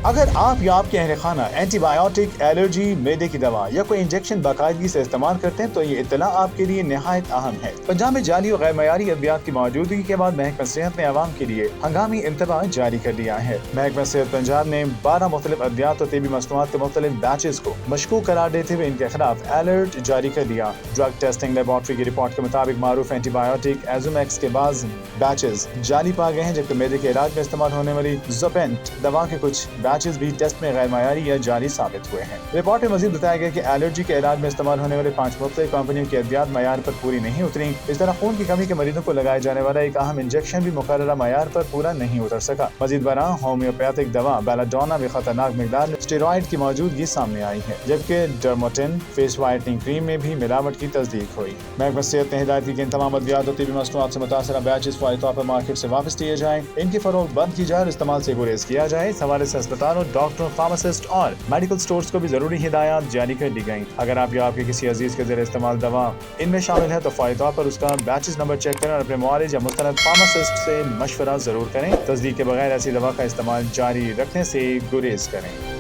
اگر آپ یا آپ کے اہل خانہ اینٹی بایوٹک، الرجی، میدے کی دوا یا کوئی انجیکشن باقاعدگی سے استعمال کرتے ہیں تو یہ اطلاع آپ کے لیے نہایت اہم ہے۔ پنجاب میں جعلی اور غیر معیاری ادویات کی موجودگی کے بعد محکمہ صحت نے عوام کے لیے ہنگامی انتباہ جاری کر دیا ہے۔ محکمہ صحت پنجاب نے 12 مختلف ادویات اور طبی مصنوعات کے مختلف بیچز کو مشکوک قرار دیتے ہوئے ان کے خلاف الرٹ جاری کر دیا۔ ڈرگ ٹیسٹنگ لیبارٹری کی رپورٹ کے مطابق معروف اینٹی بایوٹک ایزومیکس کے بعض بیچز جعلی پائے گئے ہیں، جبکہ میدے کے علاج میں استعمال ہونے والی زوپینٹ دوا کے کچھ بیچز بھی ٹیسٹ میں غیر معیاری یا جعلی ثابت ہوئے ہیں۔ رپورٹ میں مزید بتایا گیا کہ الرجی کے علاج میں استعمال ہونے والے 5 مختلف کمپنیوں کی ادویات معیار پر پوری نہیں اتریں۔ اس طرح خون کی کمی کے مریضوں کو لگایا جانے والا ایک اہم انجیکشن بھی مقررہ معیار پر پورا نہیں اتر سکا۔ مزید برآں ہومیوپیتھک دوا بیلاڈونا میں خطرناک مقدار میں اسٹیرائڈ کی موجودگی سامنے آئی ہے، جبکہ ڈرموٹن فیس وائٹنگ کریم میں بھی ملاوٹ کی تصدیق ہوئی۔ محکمہ صحت نے ہدایت کی کہ ان تمام ادویات اور طبی مصنوعات سے متاثرہ بیچز فوری طور پر مارکیٹ سے واپس لیے جائیں، ان کی فروخت بند کی جائے اور استعمال سے گریز کیا جائے۔ اس حوالے سے اسپتالوں، ڈاکٹروں، فارماسسٹ اور میڈیکل سٹورز کو بھی ضروری ہدایات جاری کر دی گئیں۔ اگر آپ یا آپ کے کسی عزیز کے زیر استعمال دوا ان میں شامل ہے تو فوری طور پر اس کا بیچز نمبر چیک کریں اور اپنے معالج یا مستند فارماسسٹ سے مشورہ ضرور کریں۔ تصدیق کے بغیر ایسی دوا کا استعمال جاری رکھنے سے گریز کریں۔